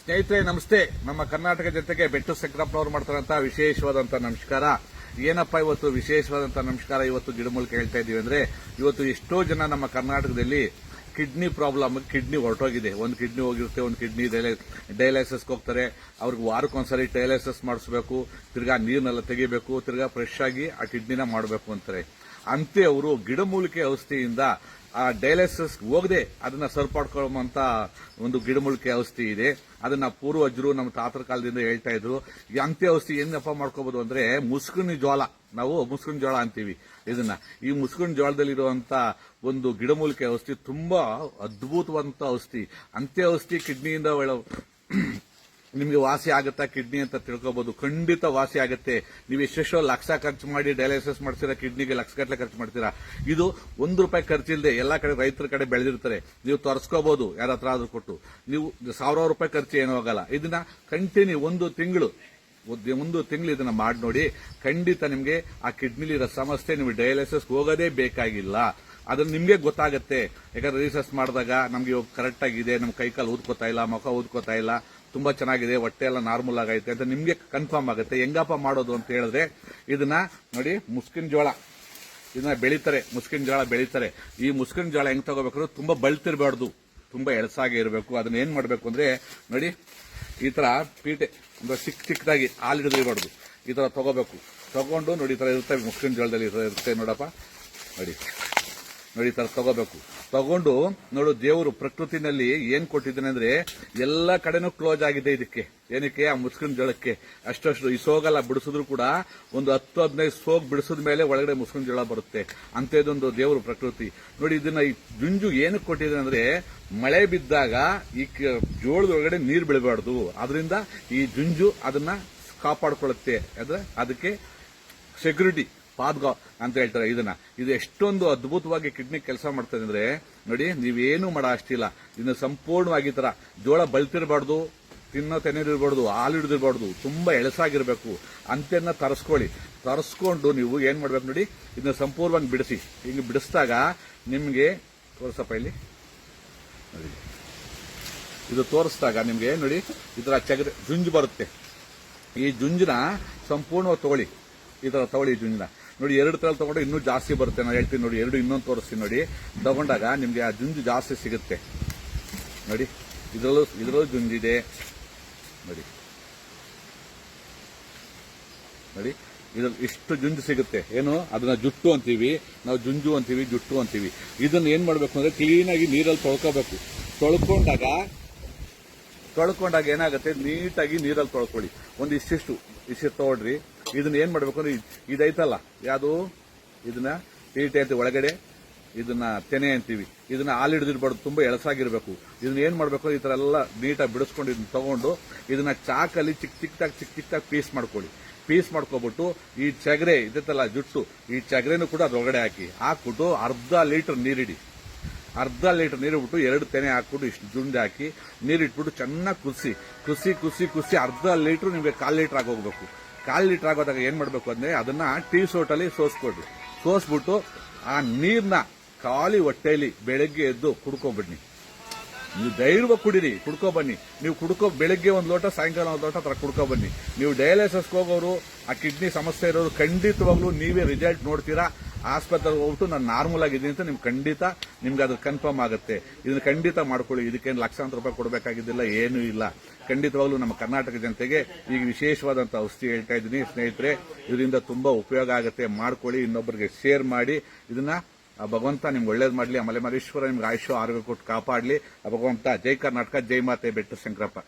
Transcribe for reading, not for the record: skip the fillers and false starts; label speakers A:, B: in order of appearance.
A: ಸ್ನೇಹಿತರೆ ನಮಸ್ತೆ. ನಮ್ಮ ಕರ್ನಾಟಕ ಜನತೆಗೆ ಬೆಟ್ಟು ಶಂಕರಪ್ಪನವರು ಮಾಡ್ತಾರಂತ ವಿಶೇಷವಾದಂತ ನಮಸ್ಕಾರ. ಏನಪ್ಪಾ ಇವತ್ತು ವಿಶೇಷವಾದಂತ ನಮಸ್ಕಾರ ಇವತ್ತು ಗಿಡಮೂಲಿಕೆ ಹೇಳ್ತಾ ಇದೀವಿ ಅಂದ್ರೆ, ಇವತ್ತು ಎಷ್ಟೋ ಜನ ನಮ್ಮ ಕರ್ನಾಟಕದಲ್ಲಿ ಕಿಡ್ನಿ ಪ್ರಾಬ್ಲಮ್, ಕಿಡ್ನಿ ಹೊರಟೋಗಿದೆ. ಒಂದು ಕಿಡ್ನಿ ಹೋಗಿರುತ್ತೆ, ಒಂದು ಕಿಡ್ನಿ ಡಯಾಲಿಸಿಸ್ಗೆ ಹೋಗ್ತಾರೆ. ಅವ್ರಿಗೆ ವಾರಕ್ಕೊಂದ್ಸರಿ ಡಯಾಲಿಸಿಸ್ ಮಾಡಿಸ್ಬೇಕು, ತಿರ್ಗಾ ನೀರ್ನೆಲ್ಲ ತೆಗಿಬೇಕು, ತಿರ್ಗಾ ಫ್ರೆಶ್ ಆಗಿ ಆ ಕಿಡ್ನಿನ ಮಾಡಬೇಕು ಅಂತಾರೆ. ಅಂತೆ ಅವರು ಗಿಡಮೂಲಿಕೆ ಔಷಧಿಯಿಂದ ಆ ಡಯಾಲಿಸಿಸ್ ಹೋಗದೆ ಅದನ್ನ ಸರಿಪಡ್ಕೊಳ್ಳುವಂತ ಒಂದು ಗಿಡಮೂಲಿಕೆ ಔಷಧಿ ಇದೆ. ಅದನ್ನ ಪೂರ್ವಜರು ನಮ್ಮ ತಾತರ ಕಾಲದಿಂದ ಹೇಳ್ತಾ ಇದ್ರು. ಈ ಅಂತ್ಯ ಔಷಧಿ ಏನಪ್ಪ ಮಾಡ್ಕೋಬಹುದು ಅಂದ್ರೆ, ಮುಸ್ಕಿನ ಜೋಳ, ನಾವು ಮುಸ್ಕಿನ ಜೋಳ ಅಂತೀವಿ ಇದನ್ನ. ಈ ಮುಸ್ಕಿನ ಜೋಳದಲ್ಲಿರುವಂತ ಒಂದು ಗಿಡಮೂಲಿಕೆ ಔಷಧಿ ತುಂಬಾ ಅದ್ಭುತವಾದಂತ ಔಷಧಿ. ಅಂತ್ಯ ಔಷಧಿ ಕಿಡ್ನಿಯಿಂದ ನಿಮಗೆ ವಾಸಿ ಆಗುತ್ತಾ ಕಿಡ್ನಿ ಅಂತ ತಿಳ್ಕೋಬಹುದು. ಖಂಡಿತ ವಾಸಿ ಆಗುತ್ತೆ. ನೀವು ಎಷ್ಟೆಷ್ಟೋ ಲಕ್ಷ ಖರ್ಚು ಮಾಡಿ ಡಯಾಲಿಸಿಸ್ ಮಾಡ್ತೀರಾ, ಕಿಡ್ನಿಗೆ ಲಕ್ಷ ಗಟ್ಟಲೆ ಖರ್ಚು ಮಾಡ್ತೀರಾ. ಇದು ₹1 ಖರ್ಚಿಲ್ಲದೆ ಎಲ್ಲಾ ಕಡೆ ರೈತರ ಕಡೆ ಬೆಳೆದಿರ್ತಾರೆ. ನೀವು ತರಿಸ್ಕೋಬಹುದು, ಯಾರ ಹತ್ರ ಆದ್ರೂ ಕೊಟ್ಟು. ನೀವು ₹1,000 ಖರ್ಚು ಏನೂ ಆಗಲ್ಲ. ಇದನ್ನ ಕಂಟಿನ್ಯೂ ಒಂದು ತಿಂಗಳು ಇದನ್ನ ಮಾಡಿ ನೋಡಿ. ಖಂಡಿತ ನಿಮಗೆ ಆ ಕಿಡ್ನಿಲಿರೋ ಸಮಸ್ಯೆ, ನೀವು ಡಯಾಲಿಸಿಸ್ ಹೋಗೋದೇ ಬೇಕಾಗಿಲ್ಲ. ಅದನ್ನ ನಿಮ್ಗೆ ಗೊತ್ತಾಗುತ್ತೆ. ಯಾಕಂದ್ರೆ ರಿಸರ್ಚ್ ಮಾಡಿದಾಗ ನಮ್ಗೆ ಕರೆಕ್ಟ್ ಆಗಿದೆ, ನಮ್ ಕೈಕಾಲು ಊದ್ಕೋತಾ ಇಲ್ಲ, ಮುಖ ಊದ್ಕೋತಾ ಇಲ್ಲ, ತುಂಬಾ ಚೆನ್ನಾಗಿದೆ, ಹೊಟ್ಟೆ ಎಲ್ಲ ನಾರ್ಮಲ್ ಆಗೈತೆ ಅಂತ ನಿಮ್ಗೆ ಕನ್ಫರ್ಮ್ ಆಗುತ್ತೆ. ಹೆಂಗಪ್ಪ ಮಾಡೋದು ಅಂತ ಹೇಳಿದ್ರೆ, ಇದನ್ನ ನೋಡಿ, ಮುಸ್ಕಿನ ಜೋಳ ಇದನ್ನ ಬೆಳೀತಾರೆ, ಮುಸ್ಕಿನ ಜೋಳ ಬೆಳೀತಾರೆ. ಈ ಮುಸ್ಕಿನ ಜೋಳ ಹೆಂಗ್ ತಗೋಬೇಕು, ತುಂಬಾ ಬಳ್ತಿರ್ಬಾರ್ದು, ತುಂಬಾ ಎಳಸಾಗಿ ಇರಬೇಕು. ಅದನ್ನ ಏನ್ ಮಾಡ್ಬೇಕು ಅಂದ್ರೆ, ನೋಡಿ ಈ ತರ ಪೀಟೆ ಅಂದ್ರೆ ಚಿಕ್ಕದಾಗಿ ಹಾಲು ಹಿಡಿದಿರಬಾರ್ದು, ಈ ತರ ತಗೋಬೇಕು. ತಗೊಂಡು ನೋಡಿ ಈ ತರ ಇರುತ್ತೆ, ಮುಸ್ಕಿನ ಜೋಳದಲ್ಲಿ ಇರುತ್ತೆ ನೋಡಪ್ಪ, ನೋಡಿ ಈ ತರ ತಗೊಂಡು ನೋಡು, ದೇವರು ಪ್ರಕೃತಿನಲ್ಲಿ ಏನ್ ಕೊಟ್ಟಿದ್ದಾನೆ ಅಂದ್ರೆ ಎಲ್ಲ ಕಡೆನೂ ಕ್ಲೋಸ್ ಆಗಿದೆ. ಇದಕ್ಕೆ ಏನಕ್ಕೆ, ಆ ಮುಸ್ಕಿನ ಜೋಳಕ್ಕೆ ಅಷ್ಟು ಈ ಸೋಗೆಲ್ಲ ಬಿಡಿಸಿದ್ರು ಕೂಡ ಒಂದು 10-15 ಸೋಗ್ ಬಿಡಿಸಿದ ಮೇಲೆ ಒಳಗಡೆ ಮುಸ್ಕಿನ ಜೋಳ ಬರುತ್ತೆ. ಅಂತೇದೊಂದು ದೇವರು ಪ್ರಕೃತಿ. ನೋಡಿ ಇದನ್ನ ಈ ಜುಂಜು ಏನಕ್ಕೆ ಕೊಟ್ಟಿದ್ದಾನೆ ಅಂದ್ರೆ, ಮಳೆ ಬಿದ್ದಾಗ ಈ ಜೋಳದೊಳಗಡೆ ನೀರು ಬೀಳಬಾರ್ದು, ಅದರಿಂದ ಈ ಜುಂಜು ಅದನ್ನ ಕಾಪಾಡ್ಕೊಳ್ಳುತ್ತೆ. ಅದಕ್ಕೆ ಸೆಕ್ಯೂರಿಟಿ ಪಾದ್ಗ ಅಂತ ಹೇಳ್ತಾರೆ ಇದನ್ನ. ಇದು ಎಷ್ಟೊಂದು ಅದ್ಭುತವಾಗಿ ಕಿಡ್ನಿ ಕೆಲಸ ಮಾಡ್ತದೆ ಅಂದ್ರೆ, ನೋಡಿ ನೀವೇನು ಮಾಡೋ ಅಷ್ಟಿಲ್ಲ. ಇದನ್ನ ಸಂಪೂರ್ಣವಾಗಿ ತರ ಜೋಳ ಬಲ್ತಿರಬಾರ್ದು, ತೆನೆದಿರಬಾರ್ದು, ಹಾಲು ಹಿಡಿದಿರಬಾರ್ದು, ತುಂಬಾ ಎಳಸಾಗಿರ್ಬೇಕು. ಅಂತ್ಯನ್ನ ತರಿಸ್ಕೊಂಡು ನೀವು ಏನ್ ಮಾಡ್ಬೇಕು ನೋಡಿ, ಇದನ್ನ ಸಂಪೂರ್ಣವಾಗಿ ಬಿಡಿಸಿ. ಹಿಂಗೆ ಬಿಡಿಸಿದಾಗ ನಿಮ್ಗೆ ತೋರ್ಸಪ್ಪ, ಇಲ್ಲಿ ನೋಡಿ, ಇದು ತೋರಿಸಿದಾಗ ನಿಮ್ಗೆ ನೋಡಿ ಈ ತರ ಜುಂಜು ಬರುತ್ತೆ. ಈ ಜುಂಜನ ಸಂಪೂರ್ಣವಾಗಿ ತಗೊಳ್ಳಿ, ಈ ತರ ತಗೊಳ್ಳಿ ಜುಂಜನ. ನೋಡಿ 2 ತರ ತಗೊಂಡ್ರೆ ಇನ್ನೂ ಜಾಸ್ತಿ ಬರುತ್ತೆ. ನಾನು ಹೇಳ್ತೀನಿ ನೋಡಿ, 2 ಇನ್ನೊಂದು ತೋರಿಸ್ತೀನಿ ನೋಡಿ. ತಗೊಂಡಾಗ ನಿಮ್ಗೆ ಆ ಜುಂಜು ಜಾಸ್ತಿ ಸಿಗುತ್ತೆ. ನೋಡಿ ಇದರಲ್ಲೂ ಜುಂಜಿದೆ ನೋಡಿ, ಇದ್ರಲ್ಲಿ ಇಷ್ಟು ಜುಂಜು ಸಿಗುತ್ತೆ. ಏನು, ಅದನ್ನ ಜುಟ್ಟು ಅಂತೀವಿ ನಾವು, ಜುಂಜು ಅಂತೀವಿ, ಜುಟ್ಟು ಅಂತೀವಿ. ಇದನ್ನ ಏನ್ ಮಾಡ್ಬೇಕು ಅಂದ್ರೆ, ಕ್ಲೀನಾಗಿ ನೀರಲ್ಲಿ ತೊಳ್ಕೋಬೇಕು. ತೊಳ್ಕೊಂಡಾಗ ಏನಾಗುತ್ತೆ, ನೀಟಾಗಿ ನೀರಲ್ಲಿ ತೊಳ್ಕೊಳ್ಳಿ. ಒಂದು ಇಷ್ಟು ತಗೊಳ್ರಿ. ಇದನ್ನ ಏನ್ ಮಾಡ್ಬೇಕು ಅಂದ್ರೆ, ಇದೈತಲ್ಲ ಯಾವುದು, ಇದನ್ನ ತೀಟೆ ಅಂತ ಒಳಗಡೆ ಇದನ್ನ ತೆನೆ ಅಂತೀವಿ. ಇದನ್ನ ಹಾಲು ಹಿಡಿದಿರ್ಬಾರ್ದು, ತುಂಬಾ ಎಳಸಾಗಿರ್ಬೇಕು. ಇದನ್ನ ಏನ್ ಮಾಡ್ಬೇಕು, ಈ ತರ ಎಲ್ಲ ನೀಟಾಗಿ ಬಿಡಿಸ್ಕೊಂಡು ಇದನ್ನ ತಗೊಂಡು ಇದನ್ನ ಚಾಕಲ್ಲಿ ಚಿಕ್ಕ ಪೀಸ್ ಮಾಡ್ಕೊಳ್ಳಿ. ಪೀಸ್ ಮಾಡ್ಕೊಬಿಟ್ಟು ಈ ಚಗರೆ ಇದೈತಲ್ಲ ಜುಟ್ಟು, ಈ ಚಗರೆನೂ ಕೂಡ ಅದ್ರೊಳಗಡೆ ಹಾಕ್ಬಿಟ್ಟು ಅರ್ಧ ಲೀಟರ್ ನೀರಿಡಿ. ಅರ್ಧ ಲೀಟರ್ ನೀರು ಬಿಟ್ಟು 2 ತೆನೆ ಹಾಕ್ಬಿಟ್ಟು ಇಷ್ಟು ಜುಂಡು ಹಾಕಿ ನೀರಿಟ್ಬಿಟ್ಟು ಚೆನ್ನಾಗಿ ಕುಸಿ ಅರ್ಧ ಲೀಟರ್ ನಿಮಗೆ 1/4 ಲೀಟರ್ ಆಗೋಗ್ಬೇಕು. 1/4 ಲೀಟರ್ ಆಗೋದಾಗ ಏನ್ ಮಾಡ್ಬೇಕು ಅಂದ್ರೆ, ಅದನ್ನ ಟೀ ಸೋಟಲ್ಲಿ ಸೋಸ್ಬಿಟ್ಟು ಆ ನೀರ್ನ ಖಾಲಿ ಹೊಟ್ಟೆಯಲ್ಲಿ ಬೆಳಗ್ಗೆ ಎದ್ದು ಕುಡ್ಕೊಂಡ್ಬಿಡ್ನಿ. ನೀವು ಧೈರ್ಯವಾಗಿ ಕುಡೀರಿ, ಕುಡ್ಕೊಬನ್ನಿ. ನೀವು ಬೆಳಗ್ಗೆ 1 ಲೋಟ, ಸಾಯಂಕಾಲ 1 ಲೋಟ ತರ ಕುಡ್ಕೊಬನ್ನಿ. ನೀವು ಡಯಾಲಿಸಿಸ್ಗೆ ಹೋಗೋರು, ಆ ಕಿಡ್ನಿ ಸಮಸ್ಯೆ ಇರೋರು ಖಂಡಿತವಾಗ್ಲೂ ನೀವೇ ರಿಸಲ್ಟ್ ನೋಡ್ತೀರಾ. ಆಸ್ಪತ್ರೆಗೆ ಹೋಗ್ಬಿಟ್ಟು ನಾನು ನಾರ್ಮಲ್ ಆಗಿದ್ದೀನಿ ಅಂತ ನಿಮ್ಗೆ ಅದು ಕನ್ಫರ್ಮ್ ಆಗುತ್ತೆ. ಇದನ್ನ ಖಂಡಿತ ಮಾಡ್ಕೊಳ್ಳಿ. ಇದಕ್ಕೇನು ಲಕ್ಷಾಂತರ ರೂಪಾಯಿ ಕೊಡಬೇಕಾಗಿದ್ದಿಲ್ಲ, ಏನೂ ಇಲ್ಲ. ಖಂಡಿತವಾಗ್ಲೂ ನಮ್ಮ ಕರ್ನಾಟಕ ಜನತೆಗೆ ಈಗ ವಿಶೇಷವಾದಂತ ಔಷಧಿ ಹೇಳ್ತಾ ಇದ್ದೀನಿ ಸ್ನೇಹಿತರೆ. ಇದರಿಂದ ತುಂಬಾ ಉಪಯೋಗ ಆಗುತ್ತೆ. ಮಾಡ್ಕೊಳ್ಳಿ, ಇನ್ನೊಬ್ಬರಿಗೆ ಶೇರ್ ಮಾಡಿ. ಇದನ್ನ ಭಗವಂತ ನಿಮ್ಗೆ ಒಳ್ಳೇದು ಮಾಡಲಿ. ಆಮೇಲೆ ಮರೇಶ್ವರ ನಿಮ್ಗೆ ಆಯುಷ್ಯ ಆರೋಗ್ಯ ಕೊಟ್ಟು ಕಾಪಾಡಲಿ. ಭಗವಂತ. ಜೈ ಕರ್ನಾಟಕ, ಜೈ ಮಾತೆ ಬೆಟ್ಟು ಶಂಕರಪ್ಪ.